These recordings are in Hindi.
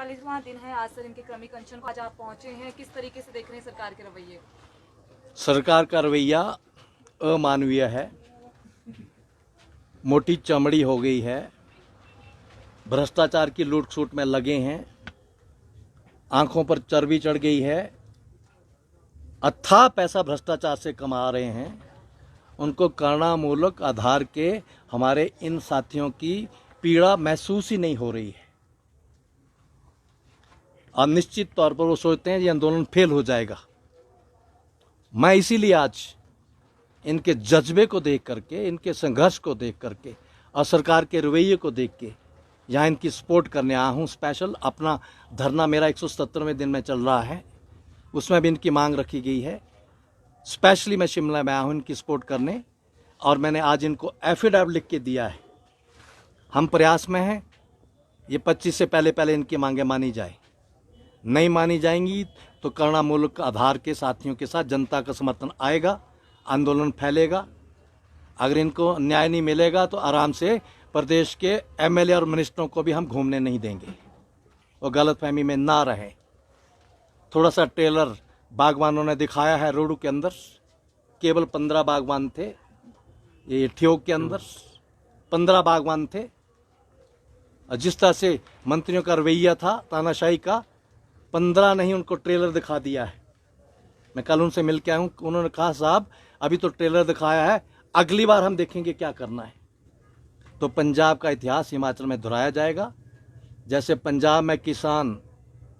45वां दिन है आज सर इनके क्रमिक अनशन को, आज आप पहुंचे हैं, किस तरीके से देख रहे हैं सरकार के रवैये? सरकार का रवैया अमानवीय है, मोटी चमड़ी हो गई है, भ्रष्टाचार की लूट सूट में लगे हैं, आंखों पर चर्बी चढ़ गई है, अथाह पैसा भ्रष्टाचार से कमा रहे हैं। उनको करुणामूलक आधार के हमारे इन साथियों की पीड़ा महसूस ही नहीं हो रही है। और निश्चित तौर पर वो सोचते हैं ये आंदोलन फेल हो जाएगा। मैं इसीलिए आज इनके जज्बे को देख करके, इनके संघर्ष को देख करके और सरकार के रवैये को देख के यहाँ इनकी सपोर्ट करने आया हूँ। स्पेशल अपना धरना मेरा 177वें दिन में चल रहा है, उसमें भी इनकी मांग रखी गई है। स्पेशली मैं शिमला में आया हूँ इनकी सपोर्ट करने, और मैंने आज इनको एफिडेविट लिख के दिया है। हम प्रयास में हैं ये 25 से पहले इनकी मांगें मानी जाए। नहीं मानी जाएंगी तो करुणामूलक आधार के साथियों के साथ जनता का समर्थन आएगा, आंदोलन फैलेगा। अगर इनको न्याय नहीं मिलेगा तो आराम से प्रदेश के एमएलए और मिनिस्टरों को भी हम घूमने नहीं देंगे, वो गलतफहमी में ना रहे। थोड़ा सा ट्रेलर बागवानों ने दिखाया है रोडू के अंदर, केवल 15 बागवान थे। ये ठियोग के अंदर 15 बागवान थे। जिस तरह से मंत्रियों का रवैया था तानाशाही का, 15 नहीं उनको ट्रेलर दिखा दिया है। मैं कल उनसे मिल के आया हूँ, उन्होंने कहा साहब अभी तो ट्रेलर दिखाया है, अगली बार हम देखेंगे क्या करना है। तो पंजाब का इतिहास हिमाचल में दोहराया जाएगा। जैसे पंजाब में किसान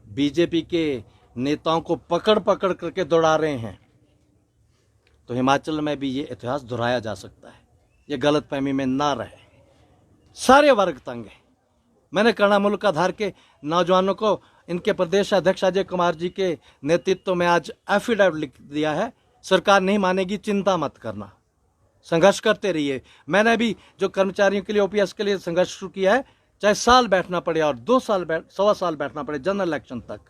बीजेपी के नेताओं को पकड़ पकड़ करके दौड़ा रहे हैं, तो हिमाचल में भी ये इतिहास दोहराया जा सकता है। ये गलतफहमी में ना रहे। सारे वर्ग तंग है। मैंने करुणामूलक आधार के नौजवानों को इनके प्रदेश अध्यक्ष अजय कुमार जी के नेतृत्व में आज एफिडेविट लिख दिया है। सरकार नहीं मानेगी, चिंता मत करना, संघर्ष करते रहिए। मैंने भी जो कर्मचारियों के लिए ओपीएस के लिए संघर्ष शुरू किया है, चाहे साल बैठना पड़े और 2 साल सवा साल बैठना पड़े, जनरल इलेक्शन तक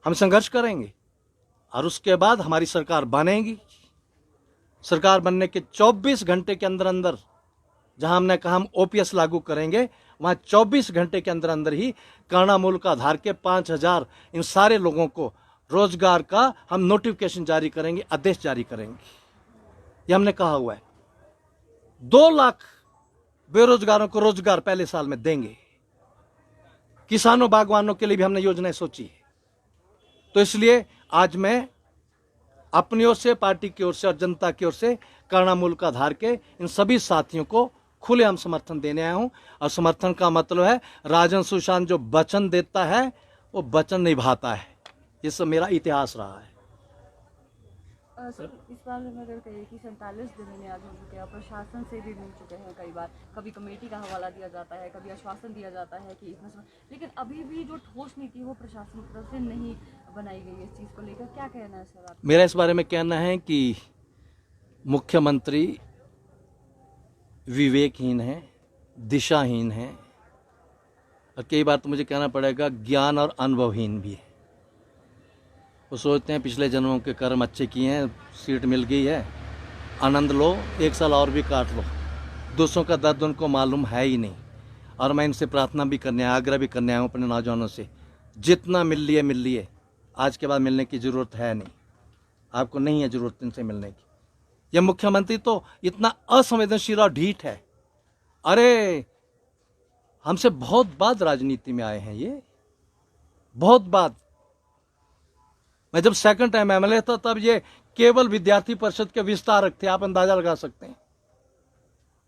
हम संघर्ष करेंगे। और उसके बाद हमारी सरकार बनेगी। सरकार बनने के 24 घंटे के अंदर अंदर, जहां हमने कहा हम ओपीएस लागू करेंगे, वहां 24 घंटे के अंदर अंदर ही करुणामूलक आधार के 5000 इन सारे लोगों को रोजगार का हम नोटिफिकेशन जारी करेंगे, आदेश जारी करेंगे। ये हमने कहा हुआ है। 2 लाख बेरोजगारों को रोजगार पहले साल में देंगे। किसानों बागवानों के लिए भी हमने योजनाएं सोची है। तो इसलिए आज मैं अपनी ओर से, पार्टी की ओर से और जनता की ओर से करुणामूलक आधार के इन सभी साथियों को खुलेआम समर्थन देने आया हूं। और समर्थन का मतलब है राजन सुशांत जो वचन देता है वो वचन निभाता है। ये सब मेरा इतिहास रहा है। सर इस बार में अगर कहिए कि 47 दिन इन्हें आज हो चुके हैं, प्रशासन से भी मिल चुके हैं कई बार, कभी कमेटी का हवाला दिया जाता है, कभी आश्वासन दिया जाता है कि इतना समय, लेकिन अभी भी जो ठोस नीति वो प्रशासन की तरफ से नहीं बनाई गई है। इस चीज़ को लेकर क्या कहना है सर आप? मेरा इस बारे में कहना है कि मुख्यमंत्री विवेकहीन है, दिशाहीन है, और कई बार तो मुझे कहना पड़ेगा ज्ञान और अनुभवहीन भी है। वो सोचते हैं पिछले जन्मों के कर्म अच्छे किए हैं, सीट मिल गई है, आनंद लो, 1 साल और भी काट लो। दूसरों का दर्द उनको मालूम है ही नहीं। और मैं इनसे प्रार्थना भी करने, आग्रह भी करने आया हूँ अपने नौजवानों से, जितना मिल लिए, आज के बाद मिलने की ज़रूरत है नहीं। आपको नहीं है ज़रूरत इनसे मिलने की। यह मुख्यमंत्री तो इतना असंवेदनशील और ढीठ है। अरे हमसे बहुत बाद राजनीति में आए हैं, ये बहुत बाद। मैं जब सेकंड टाइम एमएलए था तब ये केवल विद्यार्थी परिषद के विस्तारक थे, आप अंदाजा लगा सकते हैं।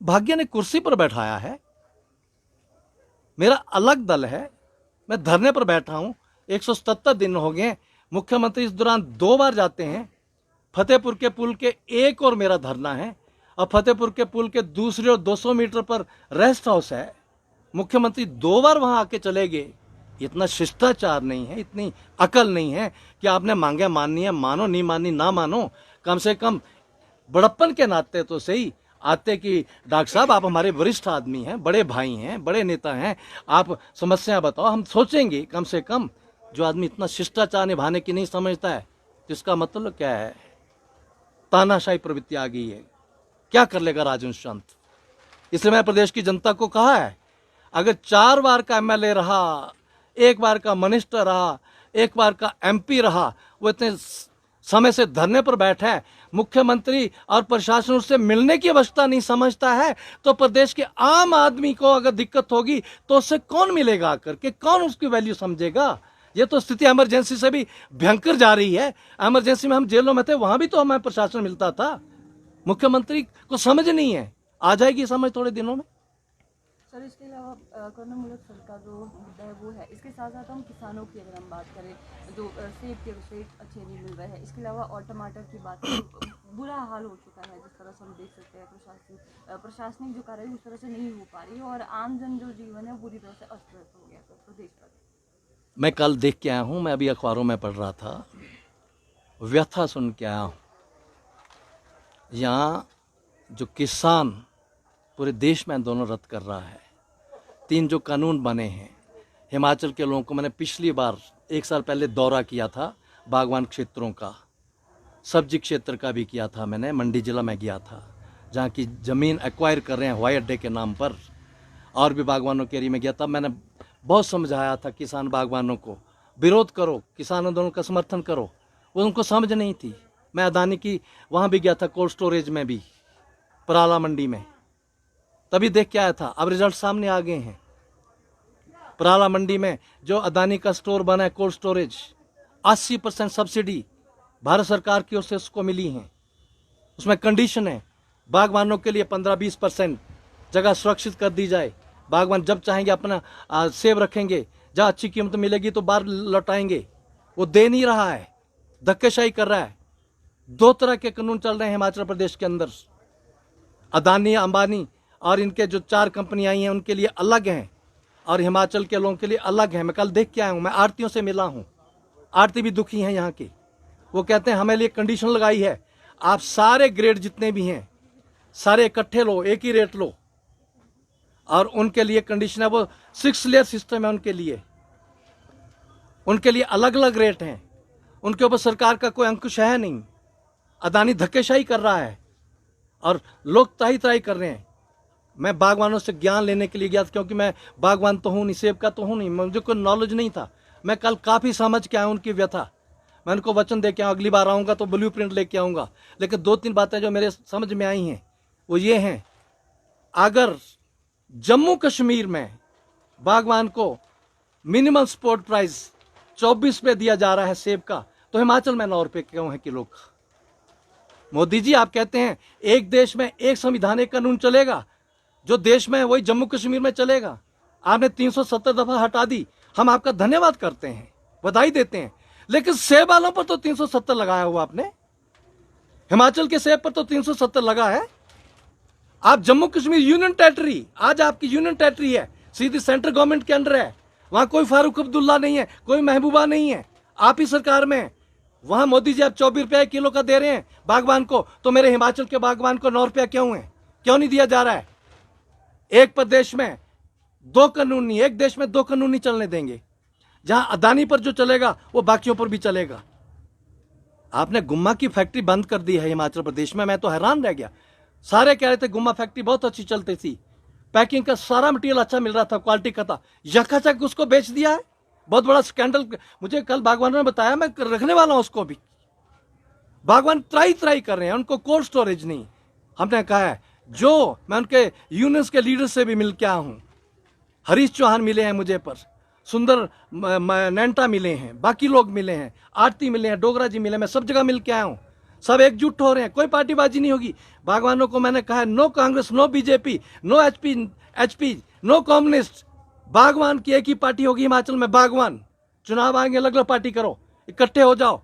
भाग्य ने कुर्सी पर बैठाया है। मेरा अलग दल है, मैं धरने पर बैठा हूं। 177 दिन हो गए। मुख्यमंत्री इस दौरान 2 बार जाते हैं। फतेहपुर के पुल के एक और मेरा धरना है, और फतेहपुर के पुल के दूसरे और 200 मीटर पर रेस्ट हाउस है। मुख्यमंत्री 2 बार वहां आके चले गए। इतना शिष्टाचार नहीं है, इतनी अकल नहीं है कि आपने मांगे माननी है, मानो, नहीं माननी ना मानो। कम से कम बड़प्पन के नाते तो सही आते कि डॉक्टर साहब आप हमारे वरिष्ठ आदमी हैं, बड़े भाई हैं, बड़े नेता हैं, आप समस्या बताओ, हम सोचेंगे। कम से कम जो आदमी इतना शिष्टाचार निभाने की नहीं समझता है, तो इसका मतलब क्या है? तानाशाही प्रवृत्ति आ गई है। क्या कर लेगा राजन सुशांत? इसलिए मैं प्रदेश की जनता को कहा है, अगर 4 बार का एमएलए रहा, एक बार का मिनिस्टर रहा, एक बार का एमपी रहा, वो इतने समय से धरने पर बैठा है, मुख्यमंत्री और प्रशासन उससे मिलने की अवस्था नहीं समझता है, तो प्रदेश के आम आदमी को अगर दिक्कत होगी तो उससे कौन मिलेगा आकर के, कौन उसकी वैल्यू समझेगा। ये तो स्थिति इमरजेंसी से भी भयंकर जा रही है। इमरजेंसी में हम जेलों में थे, वहां भी तो हमें प्रशासन मिलता था। मुख्यमंत्री को समझ नहीं है, आ जाएगी समझ थोड़े दिनों में। सर, इसके अलावा करुणामूलक फल का जो मुद्दा है वो है, इसके साथ साथ हम किसानों की अगर हम बात करें, जो सेब के रेट अच्छे नहीं मिल रहे हैं, इसके अलावा और टमाटर की बात करें, बुरा हाल हो चुका है जिस तरह से हम देख सकते हैं। प्रशासनिक जो कार्य उस तरह से नहीं हो पा रही है और आम जन जो जीवन है पूरी तरह से अस्त व्यस्त हो गया सर प्रदेश का। मैं कल देख के आया हूं, मैं अभी अखबारों में पढ़ रहा था, व्यथा सुन के आया हूं। यहाँ जो किसान पूरे देश में आंदोलन रद्द कर रहा है, 3 जो कानून बने हैं, हिमाचल के लोगों को मैंने पिछली बार 1 साल पहले दौरा किया था, बागवान क्षेत्रों का, सब्जी क्षेत्र का भी किया था मैंने, मंडी जिला में गया था, जहाँ की ज़मीन एक्वायर कर रहे हैं हवाई अड्डे के नाम पर, और भी बागवानों के एरिया में गया था। मैंने बहुत समझाया था किसान बागवानों को, विरोध करो, किसान आंदोलन का समर्थन करो, वो उनको समझ नहीं थी। मैं अदानी की वहाँ भी गया था, कोल्ड स्टोरेज में भी, पराला मंडी में, तभी देख के आया था। अब रिजल्ट सामने आ गए हैं। पराला मंडी में जो अदानी का स्टोर बना है, कोल्ड स्टोरेज, 80% सब्सिडी भारत सरकार की ओर से उसको मिली है। उसमें कंडीशन है, बागवानों के लिए 15-20% जगह सुरक्षित कर दी जाए। बागवान जब चाहेंगे अपना सेब रखेंगे, जहाँ अच्छी कीमत मिलेगी तो बाहर लौटाएंगे। वो दे नहीं रहा है, धक्केशाही कर रहा है। 2 तरह के कानून चल रहे हैं हिमाचल प्रदेश के अंदर। अदानी, अंबानी और इनके जो 4 कंपनियां आई हैं उनके लिए अलग हैं, और हिमाचल के लोगों के लिए अलग हैं। मैं कल देख के आया हूँ, मैं आड़तियों से मिला हूँ, आड़ती भी दुखी हैं यहाँ के। वो कहते हैं हमें लिए कंडीशन लगाई है, आप सारे ग्रेड जितने भी हैं सारे इकट्ठे लो, एक ही रेट लो, और उनके लिए कंडीशन है, वो 6 लेयर सिस्टम है उनके लिए अलग अलग रेट हैं। उनके ऊपर सरकार का कोई अंकुश है नहीं। अदानी धक्केशाही कर रहा है और लोग ताही ताही कर रहे हैं। मैं बागवानों से ज्ञान लेने के लिए गया था, क्योंकि मैं बागवान तो हूँ नहीं, सेब का तो हूँ नहीं, मुझे कोई नॉलेज नहीं था। मैं कल काफ़ी समझ के आया उनकी व्यथा। मैं उनको वचन दे के आऊँ, अगली बार आऊँगा तो ब्लूप्रिंट लेके आऊँगा। लेकिन 2-3 बातें जो मेरे समझ में आई हैं वो ये हैं, अगर जम्मू कश्मीर में बागवान को मिनिमम सपोर्ट प्राइस 24 पे दिया जा रहा है सेब का, तो हिमाचल में 9 रुपये क्यों है किलो का? मोदी जी, आप कहते हैं एक देश में एक संविधानिक कानून चलेगा, जो देश में है वही जम्मू कश्मीर में चलेगा। आपने 370 दफा हटा दी, हम आपका धन्यवाद करते हैं, बधाई देते हैं। लेकिन सेब वालों पर तो 370 लगाया हुआ आपने, हिमाचल के सेब पर तो 370 लगा है। आप जम्मू कश्मीर यूनियन टेरिटरी, आज आपकी यूनियन टेरिटरी है, सीधी सेंट्रल गवर्नमेंट के अंडर है। वहां कोई फारूक अब्दुल्ला नहीं है, कोई महबूबा नहीं है, आप ही सरकार में। वहां मोदी जी आप 24 रुपये किलो का दे रहे हैं बागवान को, तो मेरे हिमाचल के बागवान को 9 रुपया क्यों है? क्यों नहीं दिया जा रहा है? एक प्रदेश में 2 कानून नहीं, एक देश में 2 कानून नहीं चलने देंगे। जहां अदानी पर जो चलेगा वो बाकियों पर भी चलेगा। आपने गुम्मा की फैक्ट्री बंद कर दी है हिमाचल प्रदेश में, मैं तो हैरान रह गया। सारे कह रहे थे गुम्मा फैक्ट्री बहुत अच्छी चलती थी, पैकिंग का सारा मटेरियल अच्छा मिल रहा था, क्वालिटी का था, यकाचक उसको बेच दिया है। बहुत बड़ा स्कैंडल मुझे कल बागवानों ने बताया, मैं रखने वाला हूं उसको भी। बागवान त्राई त्राई कर रहे हैं, उनको कोल्ड स्टोरेज नहीं। हमने कहा है, जो मैं उनके यूनियंस के लीडर से भी मिल के आया हूं, हरीश चौहान मिले हैं मुझे पर, सुंदर नैंटा मिले हैं, बाकी लोग मिले हैं, आरती मिले हैं, डोगरा जी मिले, मैं सब जगह मिल के आया हूं। सब एकजुट हो रहे हैं, कोई पार्टीबाजी नहीं होगी। बागवानों को मैंने कहा है, no Congress, no BJP, no HP, no communist. बागवान की एक ही पार्टी होगी हिमाचल में, बागवान। चुनाव आएंगे, अलग अलग पार्टी करो, इकट्ठे हो जाओ।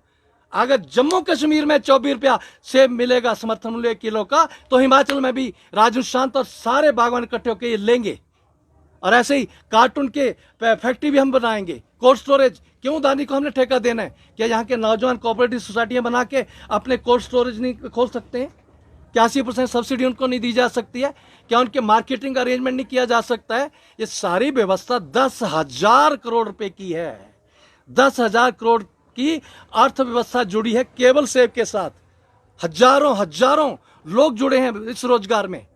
अगर जम्मू कश्मीर में 24 रुपया सेब मिलेगा समर्थन मूल्य किलो का, तो हिमाचल में भी राजू शांत और सारे बागवान इकट्ठे होकर ये लेंगे। और ऐसे ही कार्टून के फैक्ट्री भी हम बनाएंगे, कोल्ड स्टोरेज। क्यों अदानी को हमने ठेका देना है? क्या यहाँ के नौजवान कोऑपरेटिव सोसाइटियां बना के अपने कोल्ड स्टोरेज नहीं खोल सकते हैं? क्या 80% सब्सिडी उनको नहीं दी जा सकती है? क्या उनके मार्केटिंग अरेंजमेंट नहीं किया जा सकता है? ये सारी व्यवस्था 10,000 करोड़ रुपए की है। 10,000 करोड़ की अर्थव्यवस्था जुड़ी है केवल सेब के साथ। हजारों लोग जुड़े हैं इस रोजगार में।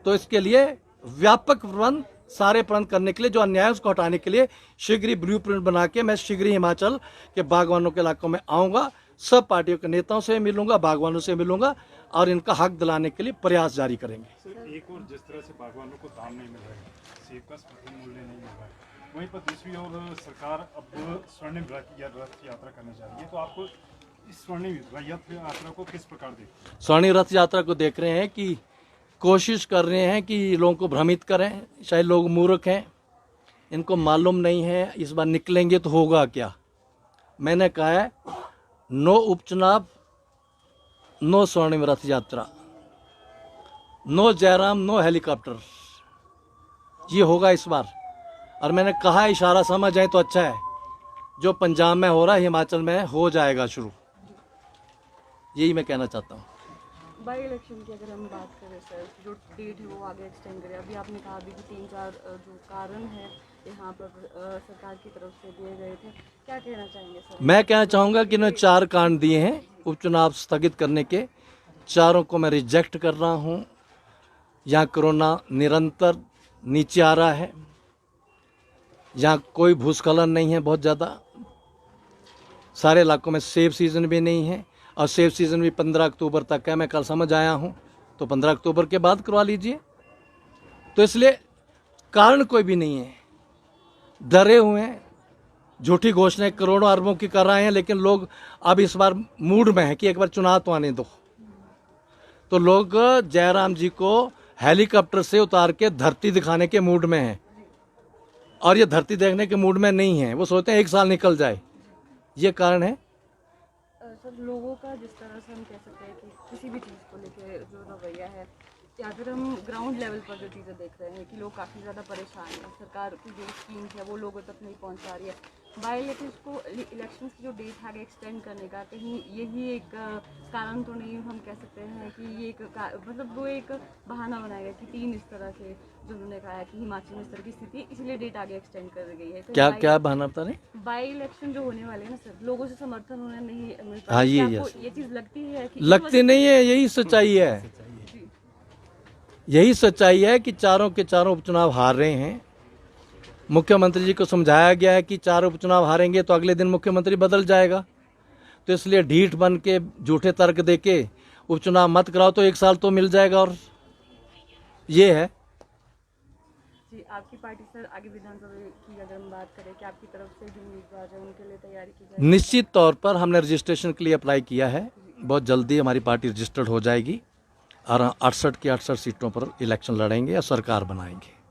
तो इसके लिए व्यापक प्रबंध सारे प्रबंध करने के लिए, जो अन्याय है उसको हटाने के लिए शीघ्र ही ब्लूप्रिंट बना के मैं शीघ्र ही हिमाचल के बागवानों के इलाकों में आऊँगा, सब पार्टियों के नेताओं से मिलूंगा, बागवानों से मिलूंगा और इनका हक दिलाने के लिए प्रयास जारी करेंगे। सर, एक और जिस तरह से बागवानों को दाम नहीं मिल रहा है, सेब का समर्थन मूल्य नहीं मिल रहा है, वहीं पर दूसरी ओर सरकार अब स्वर्णिम रथ यात्रा करने जा रही है, तो आपको इस स्वर्णिम रथ यात्रा को किस प्रकार देखते हैं? स्वर्णिम रथ यात्रा को देख रहे हैं कि कोशिश कर रहे हैं कि लोगों को भ्रमित करें, शायद लोग मूर्ख हैं, इनको मालूम नहीं है इस बार निकलेंगे तो होगा क्या। मैंने कहा है नो उपचुनाव, नो स्वर्णिम रथ यात्रा, नो जयराम, नो हेलीकॉप्टर, ये होगा इस बार। और मैंने कहा इशारा समझ जाए तो अच्छा है, जो पंजाब में हो रहा है हिमाचल में हो जाएगा शुरू, यही मैं कहना चाहता हूँ। बाई इलेक्शन की अगर हम बात करें सर, जो डेट है वो आगे एक्सटेंड करें, अभी आपने कहा अभी कि 3-4 जो कारण है यहाँ पर सरकार की तरफ से दिए गए थे, क्या कहना चाहेंगे सर? मैं कहना चाहूँगा कि इन्होंने 4 कांड दिए हैं उपचुनाव स्थगित करने के, चारों को मैं रिजेक्ट कर रहा हूँ। यहाँ कोरोना निरंतर नीचे आ रहा है, यहाँ कोई भूस्खलन नहीं है बहुत ज़्यादा, सारे इलाकों में सेब सीज़न भी नहीं है, और सेब सीज़न भी 15 अक्टूबर तक है, मैं कल समझ आया हूँ, तो 15 अक्टूबर के बाद करवा लीजिए। तो इसलिए कारण कोई भी नहीं है, डरे हुए हैं, झूठी घोषणाएं करोड़ों अरबों की कर रहे हैं, लेकिन लोग अब इस बार मूड में है कि एक बार चुनाव तो आने दो। तो लोग जयराम जी को हेलीकॉप्टर से उतार के धरती दिखाने के मूड में हैं, और ये धरती देखने के मूड में नहीं है, वो सोचते हैं 1 साल निकल जाए, ये कारण है। सर, लोगों का जिस तरह से हम कह सकते हैं कि किसी भी चीज़ को लेके जो रवैया है, या फिर हम ग्राउंड लेवल पर जो चीज़ें देख रहे हैं कि लोग काफ़ी ज़्यादा परेशान हैं, सरकार की जो स्कीम्स है वो लोगों तक नहीं पहुंचा रही है। बाई इलेक्शंस को, इलेक्शंस की जो डेट है एक्सटेंड करने का, कहीं यही एक कारण तो नहीं हम कह सकते हैं कि ये एक मतलब वो एक बहाना बनाएगा कि 3 इस तरह से जो उन्होंने कहा है कि हिमाचल में इस तरह की स्थिति है, इसलिए डेट आगे एक्सटेंड कर दी गई है। क्या क्या बहाना बता रहे? बाई इलेक्शन जो होने वाले हैं ना सर, लोगों से समर्थन उन्हें नहीं मिल पा रहा। हाँ, ये क्या आपको ये चीज़ लगती है कि लगती नहीं है, यही सच्चाई है, यही सच्चाई है कि चारों के चारों उपचुनाव हार रहे हैं। मुख्यमंत्री जी को समझाया गया है कि 4 उपचुनाव हारेंगे तो अगले दिन मुख्यमंत्री बदल जाएगा, तो इसलिए ढीठ बन के झूठे तर्क दे के उपचुनाव मत कराओ तो 1 साल तो मिल जाएगा। और ये है जी, आपकी पार्टी सर आगे विधानसभा की अगर हम बात करें कि आपकी तरफ से जो उम्मीदवार है उनके लिए तैयारी की जाए? निश्चित तौर पर हमने रजिस्ट्रेशन के लिए अप्लाई किया है, बहुत जल्दी हमारी पार्टी रजिस्टर्ड हो जाएगी और 68 की 68 सीटों पर इलेक्शन लड़ेंगे और सरकार बनाएंगे।